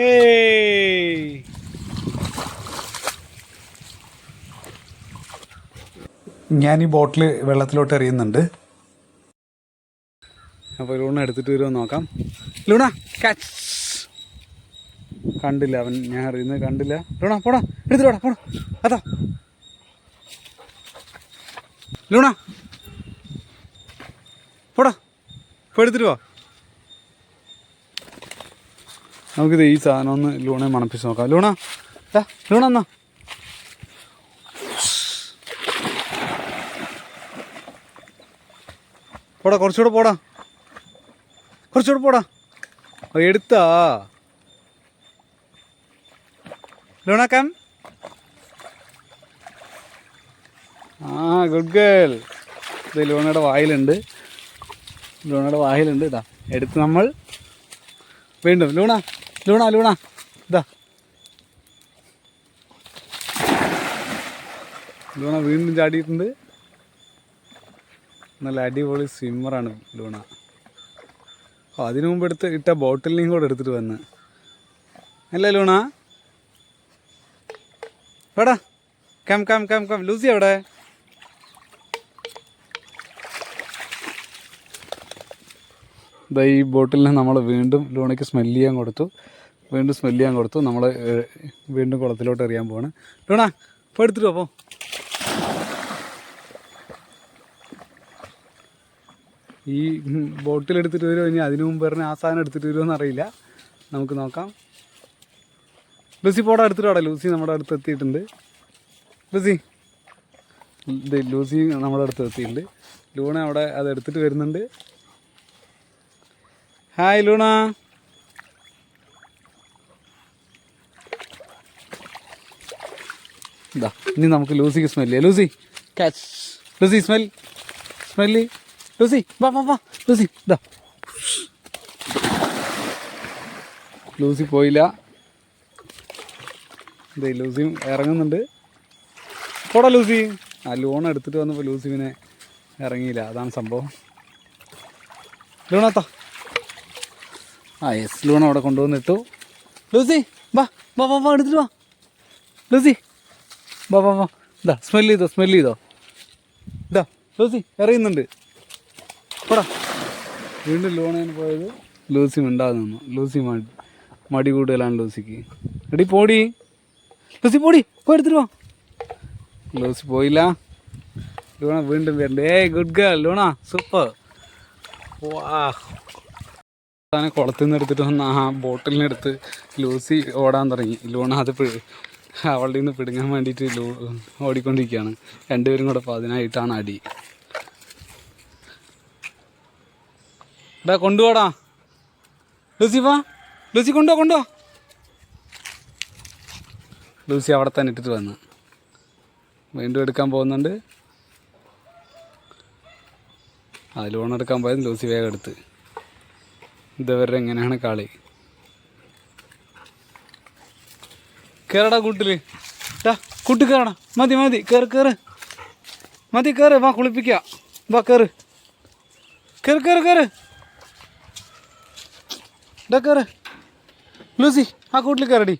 ഏയ് ഞാൻ ഈ ബോട്ടിൽ വെള്ളത്തിലോട്ട് എറിയുന്നുണ്ട്. അപ്പോൾ ലൂണ എടുത്തിട്ട് വരുമോ നോക്കാം. ലൂണ കാച്ച്. കണ്ടില്ല അവൻ, ഞാൻ എറിയുന്നത് കണ്ടില്ല. ലൂണ പോടാ, എടുത്തിട്ട് പോടാ, പോടാ. അതാ ലൂണ പോടാ, ഇപ്പോൾ എടുത്തിട്ട് പോവാ. നമുക്കിത് ഈ സാധനം ഒന്ന് ലൂണയെ മണപ്പിച്ച് നോക്കാം. ലൂണ ലൂണ എന്നാ പോടാ, കുറച്ചുകൂടെ പോടാ, കുറച്ചുകൂടെ പോടാ. എടുത്താ ലൂണാക്കാൻ. Good girl. ഇത് ലൂണയുടെ വായിലുണ്ട്, ലൂണയുടെ വായിലുണ്ട്. ഇതാ എടുത്ത് നമ്മൾ വീണ്ടും ലൂണ ലൂണ ലൂണ ഇതാ ലൂണ വീണ്ടും ചാടിയിട്ടുണ്ട്. നല്ല അടിപൊളി സ്വിമ്മറാണ് ലൂണ. അതിനു മുമ്പ് ഇട്ട ബോട്ടിലിനെയും കൂടെ എടുത്തിട്ട് വന്ന് അല്ലേ ലൂണ? എടാ come come come come. Lucy എവിടെ? ഇതാ ഈ ബോട്ടിലിനെ നമ്മൾ വീണ്ടും ലൂണയ്ക്ക് സ്മെല്ല് ചെയ്യാൻ കൊടുത്തു. നമ്മൾ വീണ്ടും കുളത്തിലോട്ട് എറിയാൻ പോവാണ്. ലൂണ ഇപ്പോൾ എടുത്തിട്ട് പോ. ഈ ബോട്ടിൽ എടുത്തിട്ട് വരുമോ, ഇനി അതിനു മുമ്പ് പറഞ്ഞ ആ സാധനം എടുത്തിട്ട് വരുമോ എന്നറിയില്ല. നമുക്ക് നോക്കാം. ലൂസി പോടാ, എടുത്തിട്ട് പോടാ. ലൂസി നമ്മുടെ അടുത്ത് എത്തിയിട്ടുണ്ട്. ലൂസി നമ്മുടെ അടുത്ത് എത്തിയിട്ടുണ്ട്. ലൂണ അവിടെ അത് എടുത്തിട്ട് വരുന്നുണ്ട്. Hi Luna. ഇതാ ഇനി നമുക്ക് ലൂസിക്ക് സ്മെല്ല് ചെയ്യാം. Lucy catch. Lucy smell. Lucy വാ വാ വാ. ലൂസി ഇതാ. ലൂസി പോയില്ല. ഇതേ ലൂസിയും ഇറങ്ങുന്നുണ്ട്. പോടാ ലൂസി. ആ ലൂണ എടുത്തിട്ട് വന്നപ്പോൾ ലൂസി പിന്നെ ഇറങ്ങിയില്ല. അതാണ് സംഭവം. ലൂണത്താ. യെസ്, ലൂണ അവിടെ കൊണ്ടുവന്നിട്ടു. ലൂസി വാ വാ വാ വാ, എടുത്തിട്ട് വാ. ലൂസി വാ വാ വാ. ഇതാ സ്മെല്ല് ചെയ്തോ. ഇതാ ലൂസി എറിയുന്നുണ്ട്. പോടാ. വീണ്ടും ലൂണയാണ് പോയത്. ലൂസി മിണ്ടാതെ നിന്നു. ലൂസി മടി കൂടുതലാണ് ലൂസിക്ക്. എടി പോടി ലൂസി, പോയി എടുത്തിട്ട് വാ. ലൂസി പോയില്ല. ലൂണ വീണ്ടും വരണ്ട്. Good girl Luna, super. വാ. കുളത്തിൽ നിന്ന് എടുത്തിട്ട് വന്ന ആ ബോട്ടിലിനെടുത്ത് ലൂസി ഓടാൻ തുടങ്ങി. ലൂണ അത് അവളുടെ നിന്ന് പിടുങ്ങാൻ വേണ്ടിയിട്ട് ഓടിക്കൊണ്ടിരിക്കുകയാണ്. രണ്ടുപേരും കൂടെ. അപ്പോൾ അതിനായിട്ടാണ് അടി. കൊണ്ടുപോടാ ലൂസി. വാ ലൂസി, കൊണ്ടുപോ. ലൂസി അവിടെ തന്നെ ഇട്ടിട്ട് വന്ന് വീണ്ടും എടുക്കാൻ പോകുന്നുണ്ട്. ലോൺ എടുക്കാൻ പോയത് ലൂസി വേഗം എടുത്ത്. ഇതവരുടെ എങ്ങനെയാണ് കളി. കയറടാ കൂട്ടിൽ. കൂട്ടി കയറടാ. മതി കയറ്. മതി കയറ്. വാ കുളിപ്പിക്കാം. വാ കയറ്. ലൂസി ആ കൂട്ടിൽ കയറടി.